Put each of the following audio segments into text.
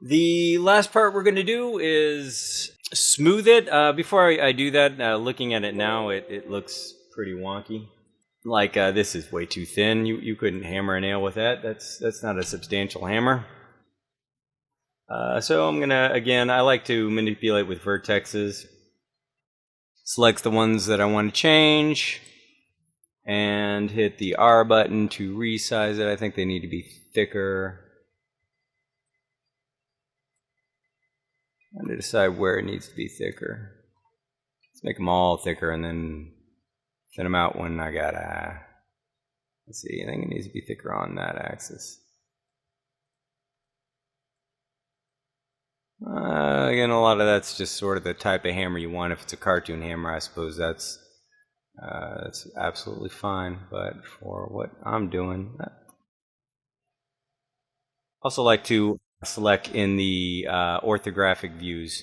The last part we're going to do is smooth it. Before I do that, looking at it now, it looks pretty wonky. Like this is way too thin. You couldn't hammer a nail with that. That's not a substantial hammer. So I'm gonna, again, I like to manipulate with vertexes. Select the ones that I want to change and hit the R button to resize it. I think they need to be thicker. I'm going to decide where it needs to be thicker. Let's make them all thicker and then thin them out when I got let's see, I think it needs to be thicker on that axis. Again, a lot of that's just sort of the type of hammer you want. If it's a cartoon hammer, I suppose that's absolutely fine. But for what I'm doing, also like to select in the orthographic views.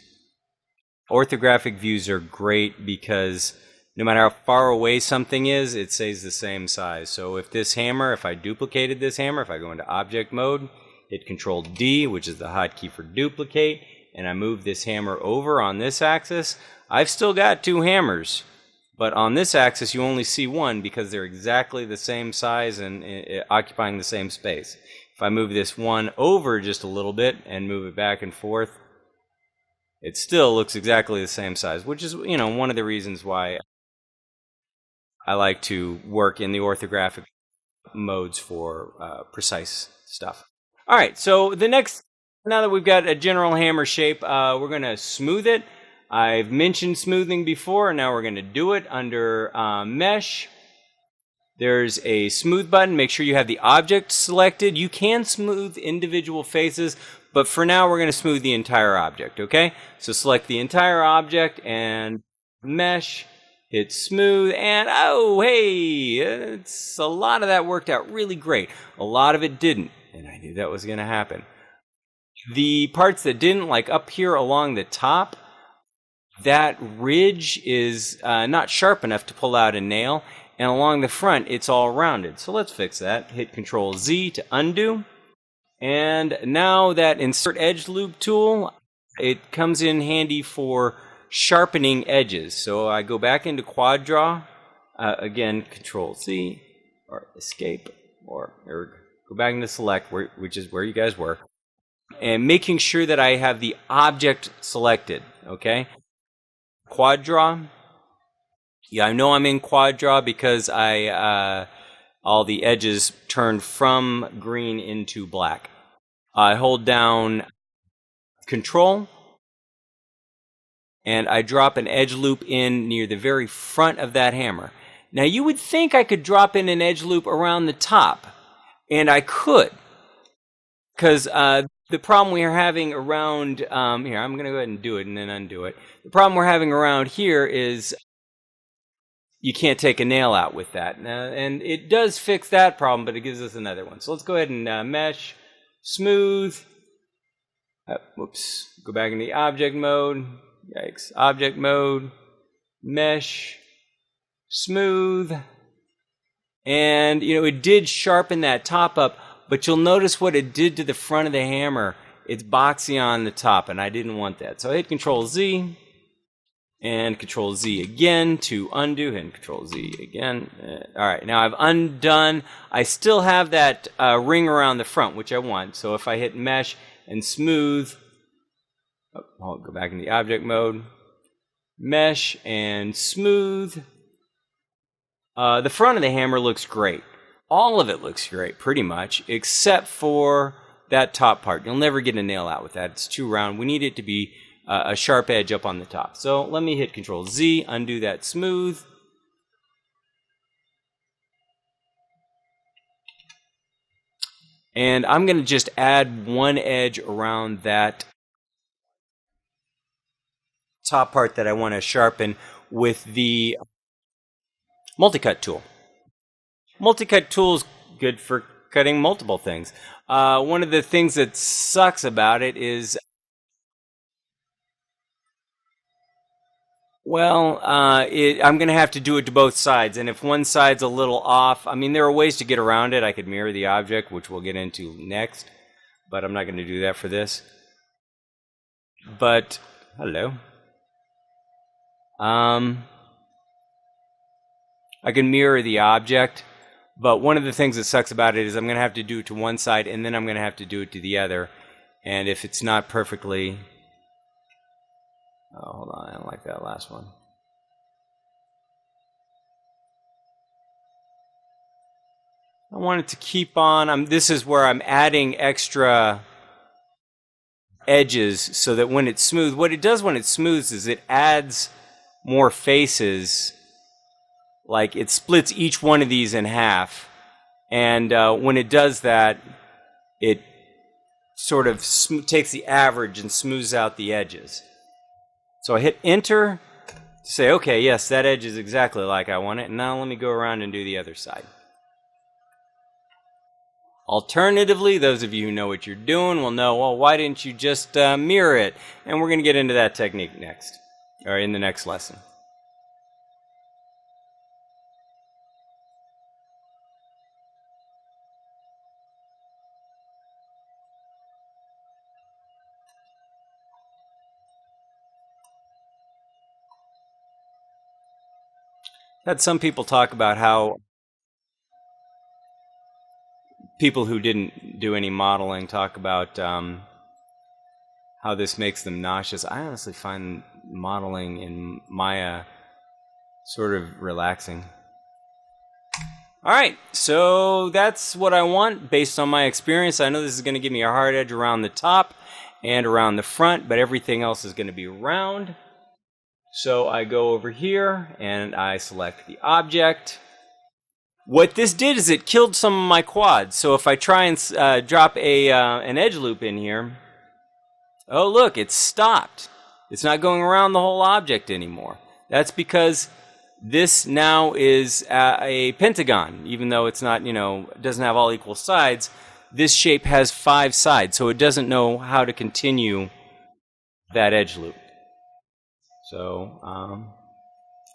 Orthographic views are great because no matter how far away something is, it stays the same size. So if this hammer, if I duplicated this hammer, if I go into object mode, hit Control D, which is the hotkey for duplicate, and I move this hammer over on this axis, I've still got two hammers. But on this axis, you only see one because they're exactly the same size and occupying the same space. If I move this one over just a little bit and move it back and forth, it still looks exactly the same size, which is, you know, one of the reasons why I like to work in the orthographic modes for precise stuff. All right, so the next, now that we've got a general hammer shape, we're going to smooth it. I've mentioned smoothing before, and now we're going to do it under Mesh. There's a smooth button. Make sure you have the object selected. You can smooth individual faces, but for now we're going to smooth the entire object, okay? So select the entire object and Mesh, hit smooth, and oh, hey, it's a lot of that worked out really great. A lot of it didn't, and I knew that was going to happen. The parts that didn't, like up here along the top, that ridge is not sharp enough to pull out a nail, and along the front, it's all rounded. So let's fix that. Hit Control Z to undo. And now that Insert Edge Loop tool, it comes in handy for sharpening edges. So I go back into Quad Draw, again, Control Z, or Escape, or go back into Select, which is where you guys were, and making sure that I have the object selected, okay? Quad Draw. Yeah, I know I'm in Quad Draw because all the edges turned from green into black. I hold down Control, and I drop an edge loop in near the very front of that hammer. Now, you would think I could drop in an edge loop around the top, and I could, because the problem we are having around here, I'm going to go ahead and do it and then undo it. The problem we're having around here is you can't take a nail out with that. And it does fix that problem, but it gives us another one. So let's go ahead and Mesh, Smooth. Whoops. Go back into the object mode. Yikes. Object mode. Mesh. Smooth. And, you know, it did sharpen that top up, but you'll notice what it did to the front of the hammer. It's boxy on the top, and I didn't want that. So I hit Control Z. And Control Z again to undo, and Control Z again. All right, now I've undone. I still have that ring around the front, which I want. So if I hit Mesh and Smooth, I'll go back in the object mode, Mesh and Smooth. The front of the hammer looks great. All of it looks great, pretty much, except for that top part. You'll never get a nail out with that. It's too round. We need it to be a sharp edge up on the top. So let me hit Control Z, undo that smooth. And I'm going to just add one edge around that top part that I want to sharpen with the multi-cut tool. Multi-cut tool is good for cutting multiple things. One of the things that sucks about it is, well, I'm going to have to do it to both sides, and if one side's a little off, I mean, there are ways to get around it. I could mirror the object, which we'll get into next, but I'm not going to do that for this. But hello. I can mirror the object, but one of the things that sucks about it is I'm going to have to do it to one side, and then I'm going to have to do it to the other. And if it's not perfectly... Oh, hold on, I don't like that last one. I want it to keep on. This is where I'm adding extra edges so that when it's smooth, what it does when it smooths is it adds more faces. Like it splits each one of these in half. And when it does that, it sort of takes the average and smooths out the edges. So I hit enter to say, okay, yes, that edge is exactly like I want it. And now let me go around and do the other side. Alternatively, those of you who know what you're doing will know, well, why didn't you just mirror it? And we're going to get into that technique next, or in the next lesson. Had some people talk about how people who didn't do any modeling talk about how this makes them nauseous. I honestly find modeling in Maya sort of relaxing. All right, so that's what I want based on my experience. I know this is going to give me a hard edge around the top and around the front, but everything else is going to be round. So I go over here and I select the object. What this did is it killed some of my quads. So if I try and drop an edge loop in here, oh look, it's stopped. It's not going around the whole object anymore. That's because this now is a pentagon, even though it's not, doesn't have all equal sides. This shape has 5 sides, so it doesn't know how to continue that edge loop. So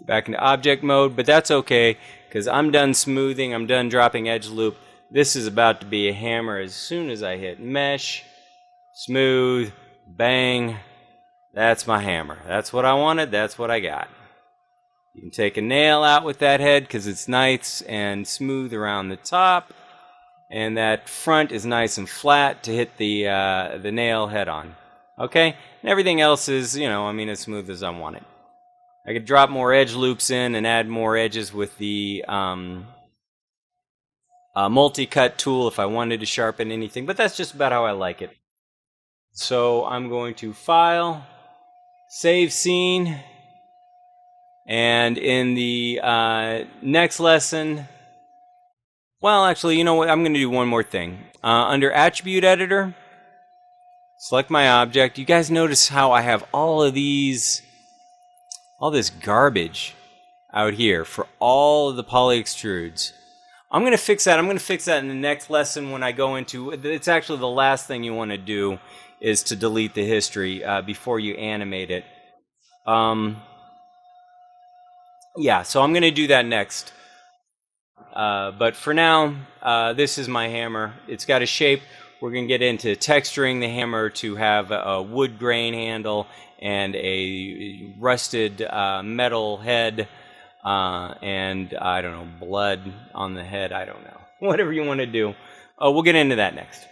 back into object mode, but that's okay because I'm done smoothing, I'm done dropping edge loop. This is about to be a hammer as soon as I hit mesh, smooth, bang. That's my hammer. That's what I wanted, that's what I got. You can take a nail out with that head because it's nice and smooth around the top, and that front is nice and flat to hit the nail head on. Okay? And everything else is, as smooth as I want it. I could drop more edge loops in and add more edges with the multi-cut tool if I wanted to sharpen anything, but that's just about how I like it. So I'm going to File, Save Scene, and in the next lesson, well, actually, you know what? I'm going to do one more thing. Under Attribute Editor, select my object. You guys notice how I have all this garbage out here for all of the poly extrudes. I'm going to fix that. I'm going to fix that in the next lesson when I go into, it's actually the last thing you want to do is to delete the history before you animate it. Yeah, so I'm going to do that next. But for now, this is my hammer. It's got a shape. We're going to get into texturing the hammer to have a wood grain handle and a rusted metal head and, I don't know, blood on the head. I don't know. Whatever you want to do. We'll get into that next.